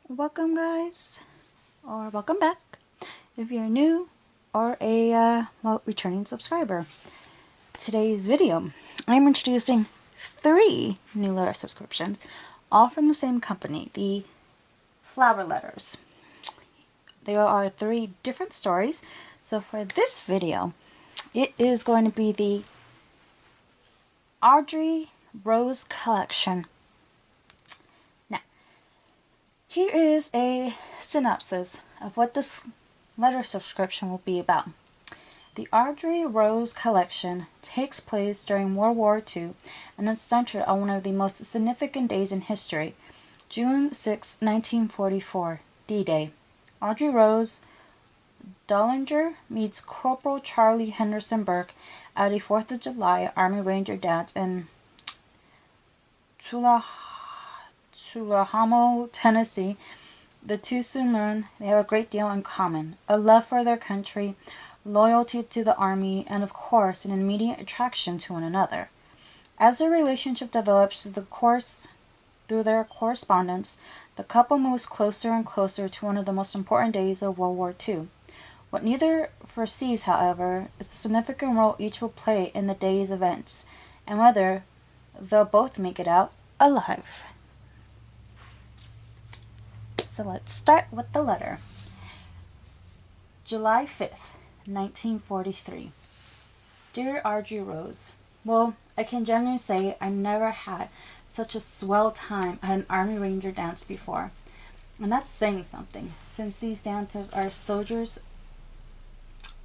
Welcome guys, or welcome back if you're new or a returning subscriber. Today's video, I'm introducing 3 new letter subscriptions, all from the same company, the Flower Letters. There are 3 different stories, so for this video, it is going to be the Audrey Rose collection. Here is a synopsis of what this letter subscription will be about. The Audrey Rose collection takes place during World War II and is centered on one of the most significant days in history, June 6, 1944, D-Day. Audrey Rose Drollinger meets Corporal Charlie Henderson Burke at a 4th of July Army Ranger dance in Tullahoma, Tennessee. The two soon learn they have a great deal in common: a love for their country, loyalty to the Army, and of course an immediate attraction to one another. As their relationship develops through their correspondence, the couple moves closer and closer to one of the most important days of World War II. What neither foresees, however, is the significant role each will play in the day's events, and whether they'll both make it out alive. So let's start with the letter. July 5th, 1943. Dear Audrey Rose, well, I can genuinely say I never had such a swell time at an Army Ranger dance before. And that's saying something, since these dances are a soldier's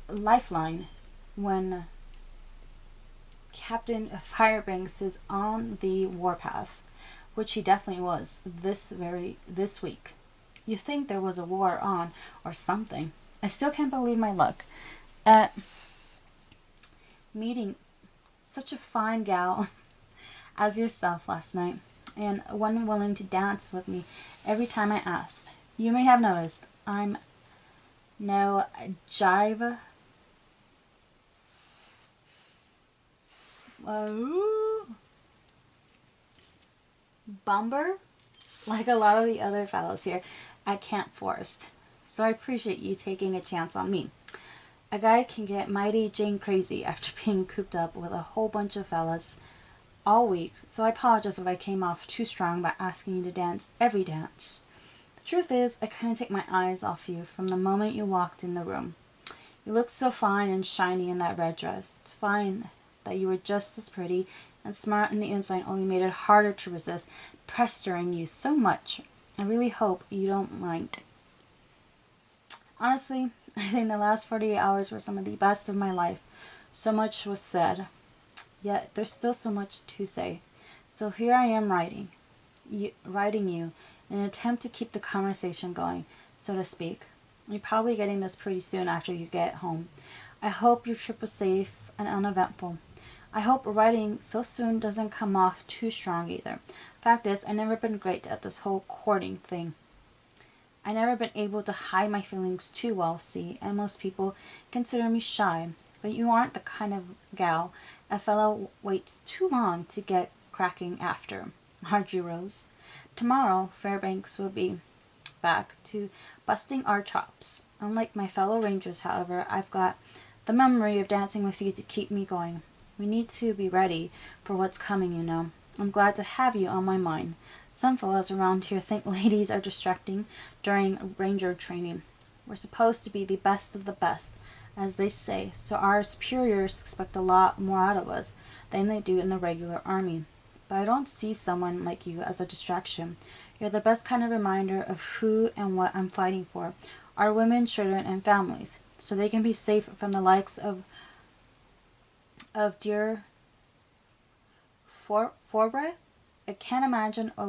lifeline when Captain Firebanks is on the warpath, which he definitely was this week. You think there was a war on or something. I still can't believe my luck at meeting such a fine gal as yourself last night, and one willing to dance with me every time I asked. You may have noticed I'm no jive bumper like a lot of the other fellows here at Camp Forest, so I appreciate you taking a chance on me. A guy can get mighty Jane crazy after being cooped up with a whole bunch of fellas all week, so I apologize if I came off too strong by asking you to dance every dance. The truth is, I couldn't take my eyes off you from the moment you walked in the room. You looked so fine and shiny in that red dress. It's fine that you were just as pretty and smart on the inside, only made it harder to resist pestering you so much. I really hope you don't mind. Honestly, I think the last 48 hours were some of the best of my life. So much was said, yet there's still so much to say. So here I am writing you in an attempt to keep the conversation going, so to speak. You're probably getting this pretty soon after you get home. I hope your trip was safe and uneventful. I hope writing so soon doesn't come off too strong either. Fact is, I've never been great at this whole courting thing. I've never been able to hide my feelings too well, see, and most people consider me shy. But you aren't the kind of gal a fellow waits too long to get cracking after. Audrey Rose. Tomorrow, Fairbanks will be back to busting our chops. Unlike my fellow Rangers, however, I've got the memory of dancing with you to keep me going. We need to be ready for what's coming, you know. I'm glad to have you on my mind. Some fellows around here think ladies are distracting during Ranger training. We're supposed to be the best of the best, as they say, so our superiors expect a lot more out of us than they do in the regular Army. But I don't see someone like you as a distraction. You're the best kind of reminder of who and what I'm fighting for, our women, children, and families, so they can be safe from the likes of dear Forbre. I can't imagine a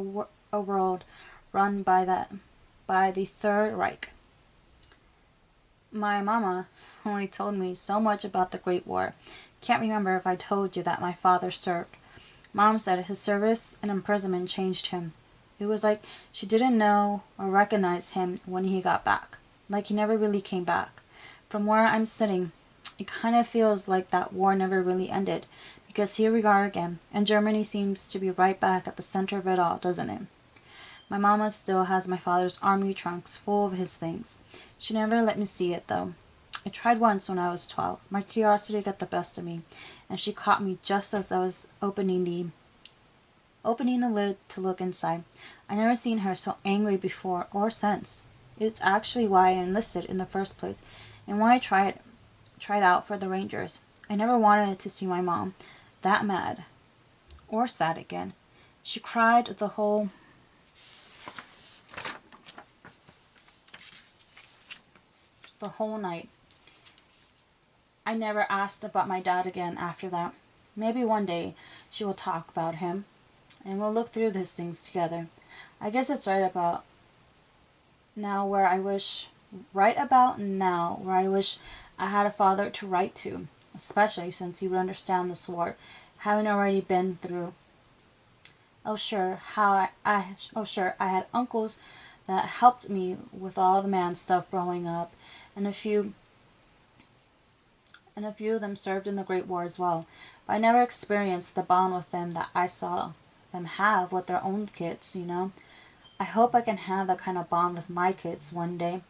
world run by the Third Reich. My mama only told me so much about the Great War. Can't remember if I told you that my father served. Mom said his service and imprisonment changed him. It was like she didn't know or recognize him when he got back. Like he never really came back. From where I'm sitting, it kind of feels like that war never really ended, because here we are again, and Germany seems to be right back at the center of it all, doesn't it? My mama still has my father's army trunks full of his things. She never let me see it, though. I tried once when I was 12. My curiosity got the best of me, and she caught me just as I was opening the lid to look inside. I never seen her so angry before or since. It's actually why I enlisted in the first place, and why I tried out for the Rangers. I never wanted to see my mom that mad or sad again. She cried the whole night. I never asked about my dad again after that. Maybe one day she will talk about him, and we'll look through these things together. I guess it's right about now where I wish I had a father to write to, especially since he would understand this war, having already been through. Oh sure, I had uncles that helped me with all the man stuff growing up, and a few of them served in the Great War as well. But I never experienced the bond with them that I saw them have with their own kids, you know. I hope I can have that kind of bond with my kids one day.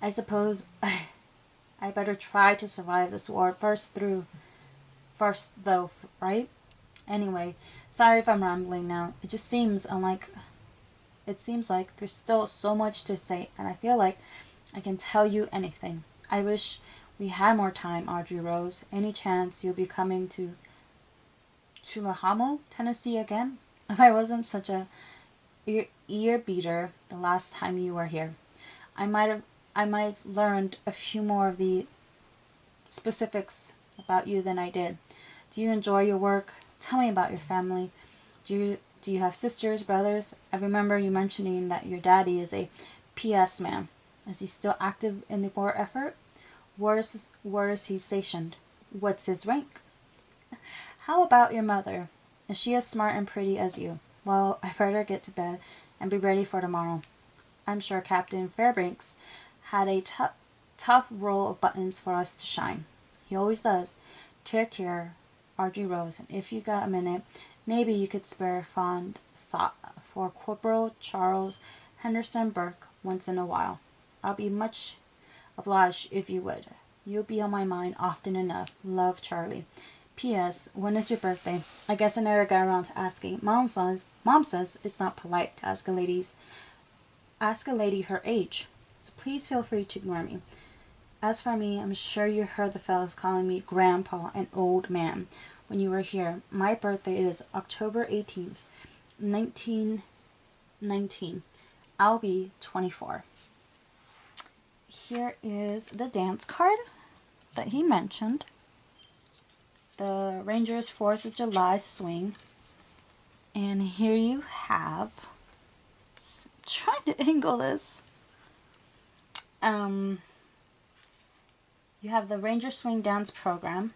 I suppose I better try to survive this war first though, right? Anyway, sorry if I'm rambling now. It seems like there's still so much to say, and I feel like I can tell you anything. I wish we had more time, Audrey Rose. Any chance you'll be coming to Tullahoma, Tennessee again? If I wasn't such a ear beater the last time you were here, I might have learned a few more of the specifics about you than I did. Do you enjoy your work? Tell me about your family. Do you have sisters, brothers? I remember you mentioning that your daddy is a PS man. Is he still active in the war effort? Where is he stationed? What's his rank? How about your mother? Is she as smart and pretty as you? Well, I better get to bed and be ready for tomorrow. I'm sure Captain Fairbanks had a tough roll of buttons for us to shine. He always does. Take care, Audrey Rose, and if you got a minute, maybe you could spare a fond thought for Corporal Charles Henderson Burke once in a while. I'll be much obliged if you would. You'll be on my mind often enough. Love, Charlie. P.S. When is your birthday? I guess I never got around to asking. Mom says it's not polite to ask a lady her age. So please feel free to ignore me. As for me, I'm sure you heard the fellows calling me Grandpa and Old Man when you were here. My birthday is October 18th, 1919. I'll be 24. Here is the dance card that he mentioned. The Rangers 4th of July swing. And here you have, trying to angle this. You have the Ranger Swing Dance Program,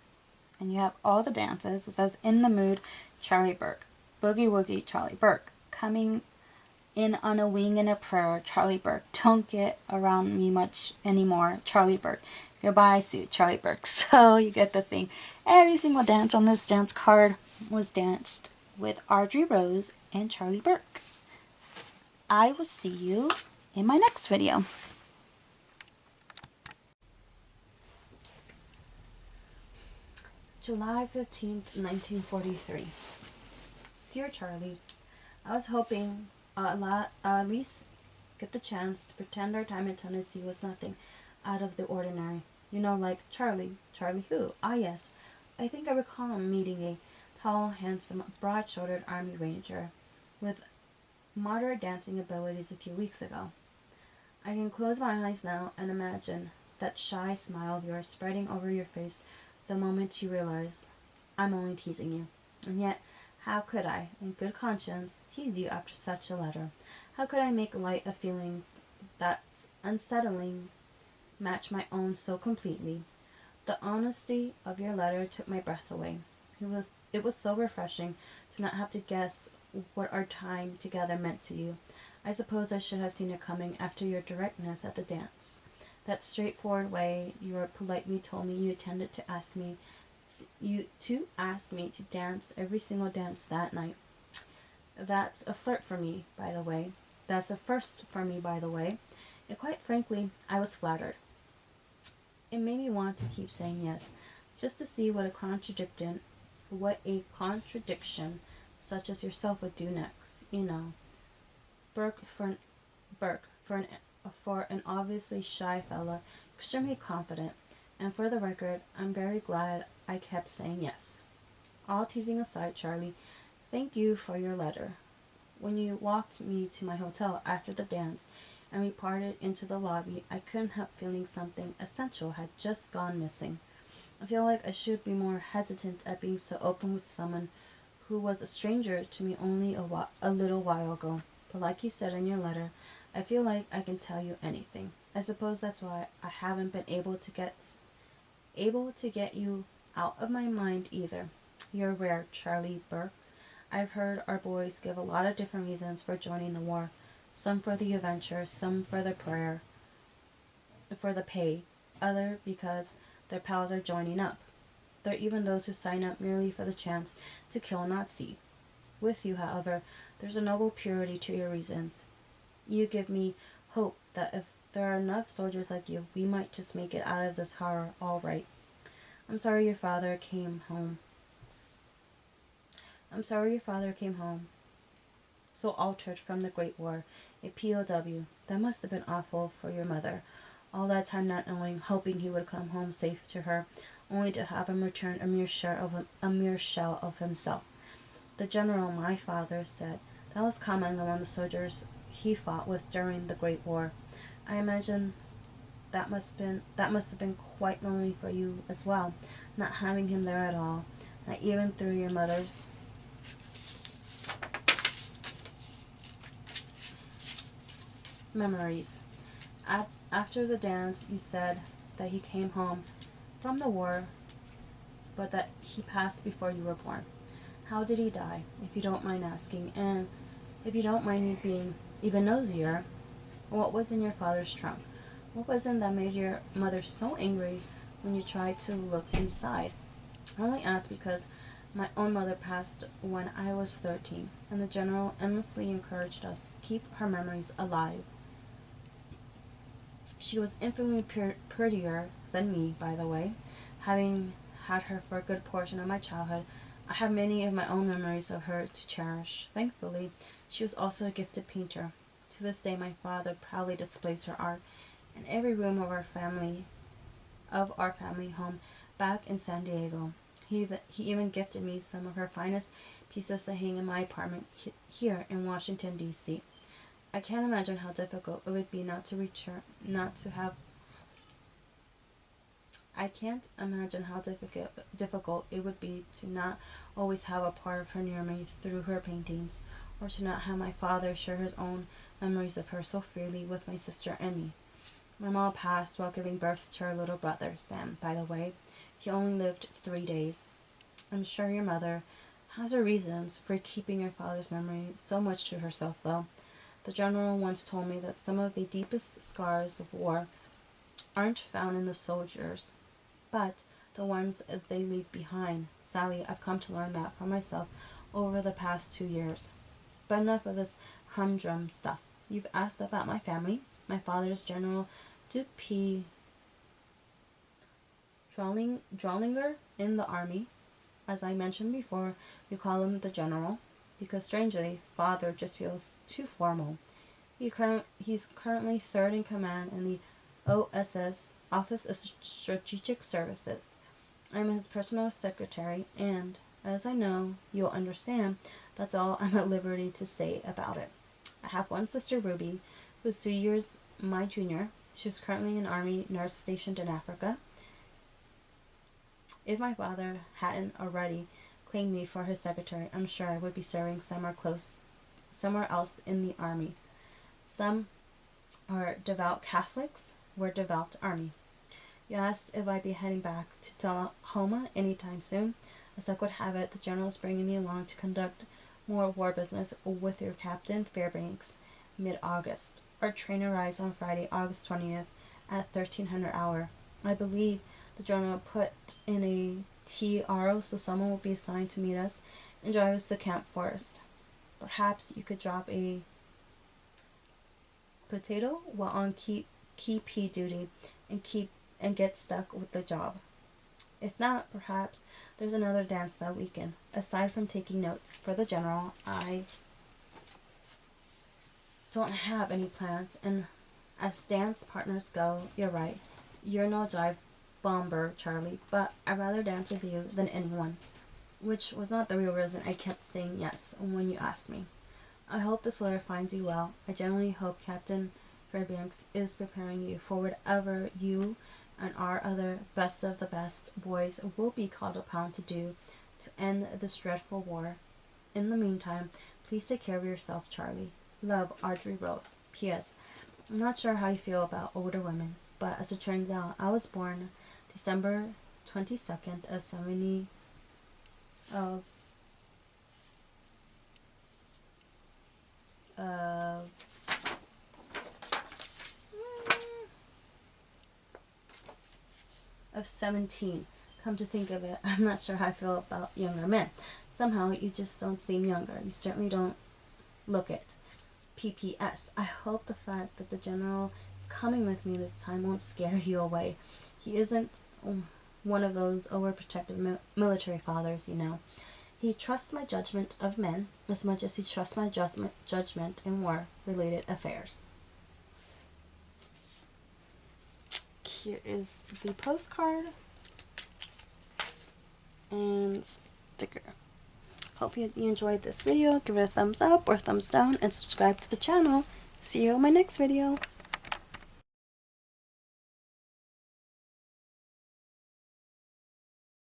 and you have all the dances. It says, In the Mood, Charlie Burke. Boogie Woogie, Charlie Burke. Coming in on a wing and a prayer, Charlie Burke. Don't get around me much anymore, Charlie Burke. Goodbye, suit, Charlie Burke. So you get the thing. Every single dance on this dance card was danced with Audrey Rose and Charlie Burke. I will see you in my next video. July 15th, 1943. Dear Charlie, I was hoping at least get the chance to pretend our time in Tennessee was nothing out of the ordinary. You know, like Charlie. Charlie who? Ah, yes. I think I recall meeting a tall, handsome, broad-shouldered Army Ranger with moderate dancing abilities a few weeks ago. I can close my eyes now and imagine that shy smile of yours spreading over your face the moment you realize I'm only teasing you. And yet, how could I, in good conscience, tease you after such a letter? How could I make light of feelings that unsettlingly match my own so completely? The honesty of your letter took my breath away. It was so refreshing to not have to guess what our time together meant to you. I suppose I should have seen it coming after your directness at the dance. That straightforward way you politely told me you intended to ask me to dance every single dance that night. That's a flirt for me, by the way. That's a first for me, by the way, and quite frankly, I was flattered. It made me want to keep saying yes, just to see what a contradiction such as yourself would do next. You know, Burke for an, for an obviously shy fella, extremely confident. And for the record, I'm very glad I kept saying yes. All teasing aside, Charlie, thank you for your letter. When you walked me to my hotel after the dance and we parted into the lobby, I couldn't help feeling something essential had just gone missing. I feel like I should be more hesitant at being so open with someone who was a stranger to me only a little while ago. But like you said in your letter, I feel like I can tell you anything. I suppose that's why I haven't been able to get you out of my mind either. You're rare, Charlie Burke. I've heard our boys give a lot of different reasons for joining the war. Some for the adventure, some for the pay, other because their pals are joining up. There are even those who sign up merely for the chance to kill a Nazi. With you, however, there's a noble purity to your reasons. You give me hope that if there are enough soldiers like you, we might just make it out of this horror all right. I'm sorry your father came home so altered from the Great War, a POW. That must have been awful for your mother. All that time not knowing, hoping he would come home safe to her, only to have him return a mere shell of himself. The general, my father, said that was common among the soldiers he fought with during the Great War. I imagine that must have been quite lonely for you as well, not having him there at all, not even through your mother's memories. After the dance, you said that he came home from the war, but that he passed before you were born. How did he die, if you don't mind asking? And if you don't mind me being even nosier, what was in your father's trunk? What was it that made your mother so angry when you tried to look inside? I only asked because my own mother passed when I was 13, and the general endlessly encouraged us to keep her memories alive. She was infinitely prettier than me, by the way. Having had her for a good portion of my childhood, I have many of my own memories of her to cherish. Thankfully, she was also a gifted painter. To this day, my father proudly displays her art in every room of our family home back in San Diego. He even gifted me some of her finest pieces to hang in my apartment here in Washington, D.C. I can't imagine how difficult it would be I can't imagine how difficult it would be to not always have a part of her near me through her paintings, or to not have my father share his own memories of her so freely with my sister and me. My mom passed while giving birth to our little brother, Sam, by the way. He only lived 3 days. I'm sure your mother has her reasons for keeping your father's memory so much to herself, though. The general once told me that some of the deepest scars of war aren't found in the soldiers, but the ones they leave behind. Sadly, I've come to learn that for myself over the past 2 years. But enough of this humdrum stuff. You've asked about my family. My father's General Duke P. Drollinger in the Army. As I mentioned before, we call him the General, because strangely, father just feels too formal. He's currently third in command in the OSS, Office of Strategic Services. I'm his personal secretary, and, as I know you'll understand, that's all I'm at liberty to say about it. I have one sister, Ruby, who's 2 years my junior. She's currently an Army nurse stationed in Africa. If my father hadn't already claimed me for his secretary, I'm sure I would be serving somewhere else in the Army. Some are devout Catholics. We're devout Army. You asked if I'd be heading back to Tullahoma anytime soon. As luck would have it, the general is bringing me along to conduct more war business with your Captain Fairbanks mid-August. Our train arrives on Friday, August 20th at 1300 hour. I believe the general put in a TRO, so someone will be assigned to meet us and drive us to Camp Forest. Perhaps you could drop a potato while on key P duty and get stuck with the job. If not, perhaps there's another dance that weekend. Aside from taking notes for the general, I don't have any plans, and as dance partners go, you're right. You're no jive bomber, Charlie, but I'd rather dance with you than anyone. Which was not the real reason I kept saying yes when you asked me. I hope this letter finds you well. I genuinely hope Captain Fairbanks is preparing you for whatever you and our other best of the best boys will be called upon to do to end this dreadful war. In the meantime, please take care of yourself, Charlie. Love, Audrey Rose. P.S. I'm not sure how you feel about older women, but as it turns out, I was born December 22nd of 17. Come to think of it, I'm not sure how I feel about younger men. Somehow, you just don't seem younger. You certainly don't look it. P.P.S. I hope the fact that the general is coming with me this time won't scare you away. He isn't one of those overprotective military fathers, you know. He trusts my judgment of men as much as he trusts my judgment in war-related affairs. Here is the postcard and sticker. Hope you enjoyed this video. Give it a thumbs up or thumbs down and subscribe to the channel. See you in my next video.